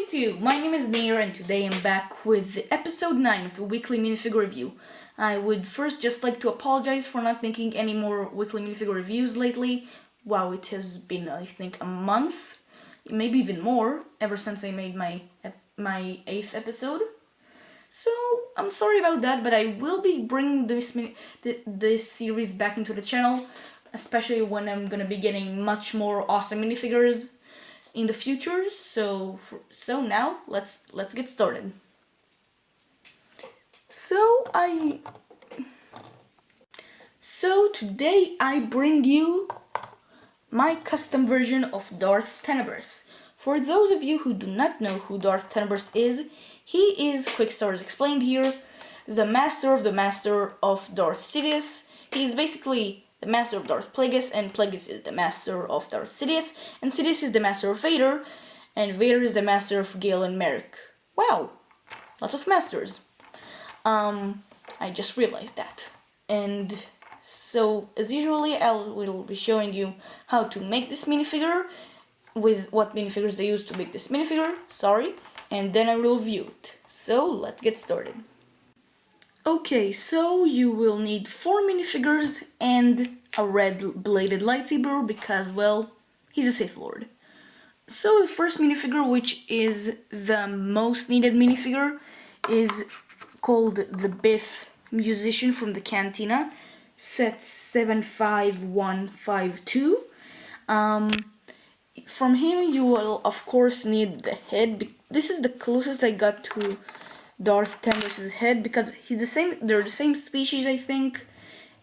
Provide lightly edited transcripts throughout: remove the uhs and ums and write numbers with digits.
YouTube, my name is Nir and today I'm back with episode 9 of the weekly minifigure review. I would first just like to apologize for not making any more weekly minifigure reviews lately. Wow, it has been I think a month, maybe even more, ever since I made my 8th episode. So I'm sorry about that, but I will be bringing this series back into the channel, especially when I'm gonna be getting much more awesome minifigures in the future. So now let's get started. So today I bring you my custom version of Darth Tenebris. For those of you who do not know who Darth Tenebris is, he is, quick stories explained here, the master of Darth Sidious. He is basically the master of Darth Plagueis, and Plagueis is the master of Darth Sidious, and Sidious is the master of Vader, and Vader is the master of Gale and Merrick. Wow, lots of masters. I just realized that. And so, as usually, I will be showing you how to make this minifigure, with what minifigures they use to make this minifigure, and then I will review it. So, let's get started. Okay, so you will need 4 minifigures and a red bladed lightsaber because, well, he's a Sith Lord. So the first minifigure, which is the most needed minifigure, is called the Biff Musician from the Cantina, set 75152. From him you will of course need the head. This is the closest I got to Darth Tenebris' head because they're the same species, I think.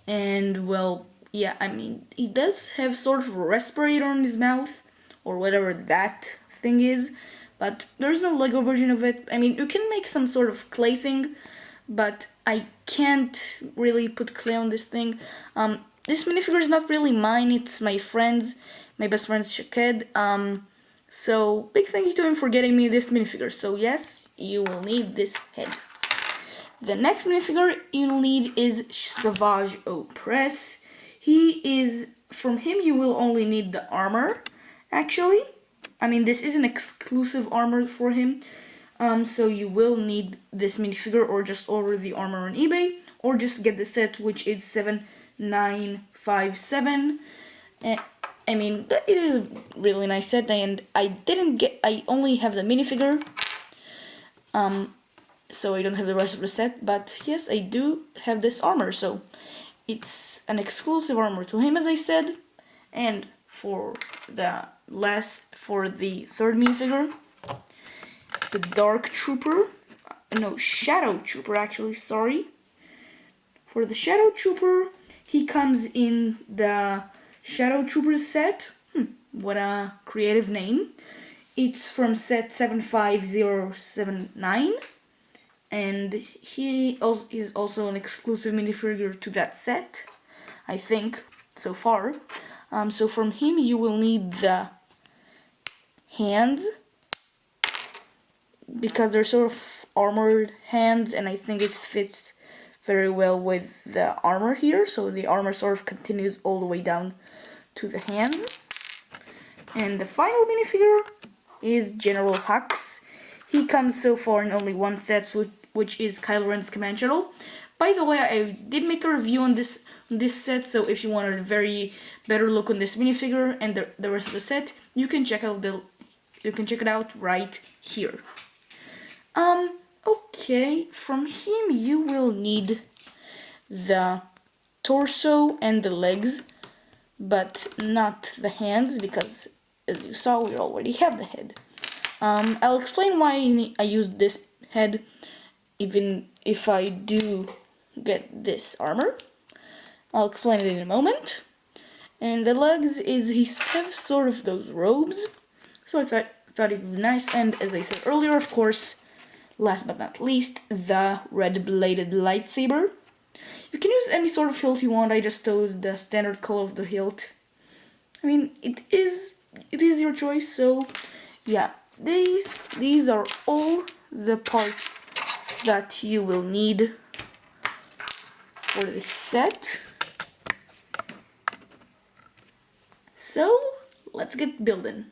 And well, yeah, I mean, he does have sort of a respirator on his mouth, or whatever that thing is, but there's no Lego version of it. I mean, you can make some sort of clay thing, but I can't really put clay on this thing. This minifigure is not really mine, it's my friend's, my best friend's Shaked. So big thank you to him for getting me this minifigure. So yes, you will need this head. The next minifigure you'll need is Savage Opress. From him you will only need the armor, actually. I mean, this is an exclusive armor for him. So you will need this minifigure, or just order the armor on eBay, or just get the set, which is 7957. I mean, it is a really nice set, and I only have the minifigure, so I don't have the rest of the set, but yes, I do have this armor, so it's an exclusive armor to him, as I said. And for the third minifigure, the Shadow Trooper, actually, sorry. For the Shadow Trooper, he comes in the Shadow Trooper set. What a creative name. It's from set 75079, and he is also an exclusive minifigure to that set, I think, so far. So from him you will need the hands, because they're sort of armored hands, and I think it fits very well with the armor here, so the armor sort of continues all the way down to the hands. And the final minifigure is General Hux. He comes so far in only one set, which is Kylo Ren's command shuttle. By the way, I did make a review on this set, so if you want a very better look on this minifigure and the rest of the set, you can check it out right here. Okay, from him you will need the torso and the legs, but not the hands, because as you saw, we already have the head. I'll explain why I used this head, even if I do get this armor. I'll explain it in a moment. And the legs he have sort of those robes, so I thought it would be nice. And as I said earlier, of course, last but not least, the red bladed lightsaber. You can use any sort of hilt you want. I just chose the standard color of the hilt. I mean, it is your choice. So yeah, these are all the parts that you will need for this set. So let's get building.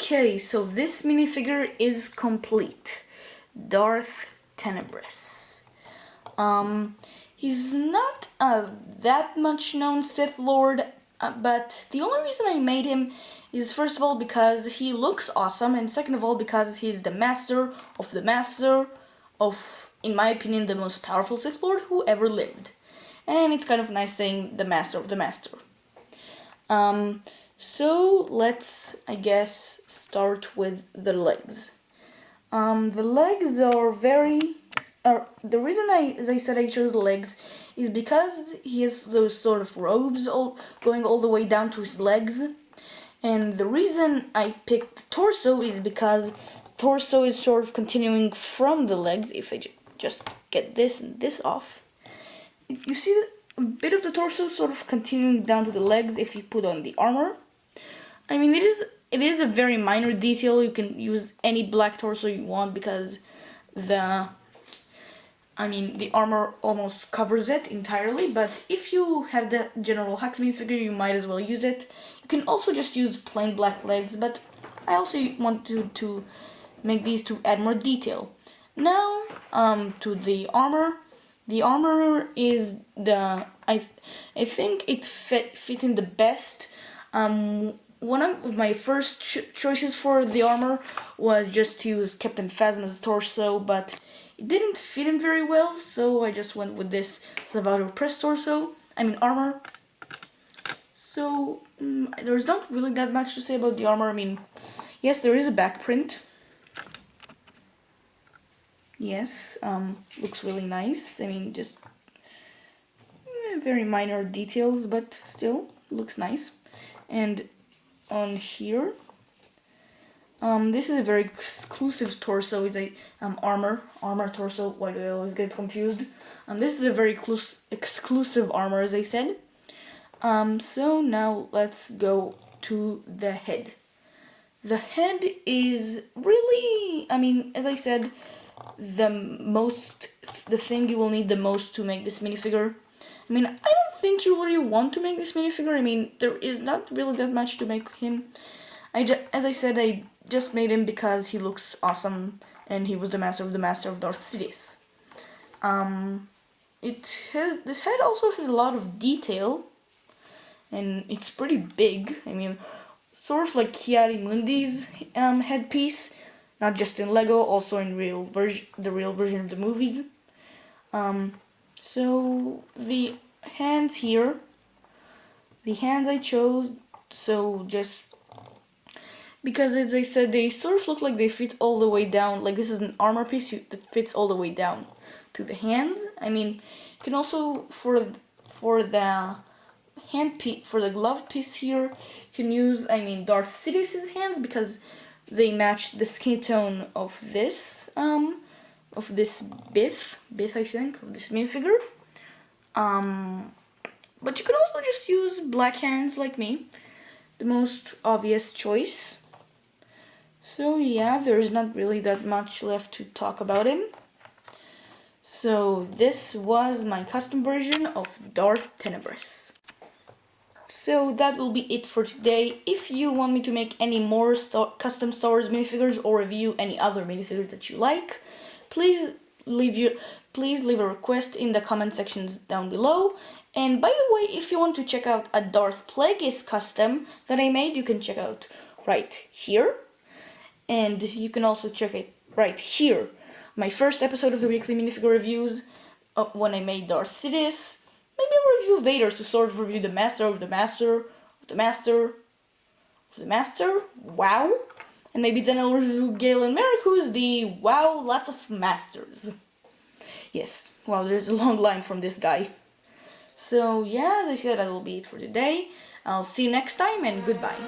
Okay, so this minifigure is complete. Darth Tenebris. He's not that much known Sith Lord, but the only reason I made him is first of all because he looks awesome, and second of all because he's the master of, in my opinion, the most powerful Sith Lord who ever lived. And it's kind of nice saying the master of the master. So let's, I guess, start with the legs. The legs are very... the reason as I said I chose the legs is because he has those sort of robes going all the way down to his legs. And the reason I picked the torso is because torso is sort of continuing from the legs. If I just get this and this off, you see a bit of the torso sort of continuing down to the legs if you put on the armor. I mean, it is a very minor detail. You can use any black torso you want because the armor almost covers it entirely, but if you have the General Hux minifigure, you might as well use it. You can also just use plain black legs, but I also want to make these to add more detail. Now, to the armor. The armor is I think it fit in the best. One of my first choices for the armor was just to use Captain Phasma's torso, but it didn't fit him very well, so I just went with this Salvador Press torso, armor. So, there's not really that much to say about the armor. Yes, there is a back print. Yes, looks really nice. Just very minor details, but still looks nice. And on here, this is a very exclusive torso. Is a armor torso. Why do I always get confused? This is a very exclusive armor, as I said. So now let's go to the head. The head is really, as I said, the thing you will need the most to make this minifigure. I don't think you really want to make this minifigure. There is not really that much to make him. As I said, I just made him because he looks awesome and he was the master of Darth Sidious. This head also has a lot of detail, and it's pretty big. Sort of like Chiari Mundi's headpiece, not just in Lego, also in the real version of the movies. So the hands here, the hands I chose, so just because, as I said, they sort of look like they fit all the way down. Like this is an armor piece that fits all the way down to the hands. You can also for the for the glove piece here, you can use Darth Sidious's hands because they match the skin tone of this Bith I think, of this minifigure. But you can also just use black hands like me, the most obvious choice. So yeah, there is not really that much left to talk about him. So this was my custom version of Darth Tenebris. So that will be it for today. If you want me to make any more custom Star Wars minifigures or review any other minifigures that you like, please leave a request in the comment sections down below. And by the way, if you want to check out a Darth Plagueis custom that I made, you can check out right here. And you can also check it right here. My first episode of the weekly minifigure reviews, when I made Darth Sidious. Maybe I'll review Vader to sort of review the master of the master of the master of the master. Wow. And maybe then I'll review Gale and Merrick, who's the wow, lots of masters. Yes, wow, there's a long line from this guy. So yeah, as I said, that will be it for today. I'll see you next time, and goodbye.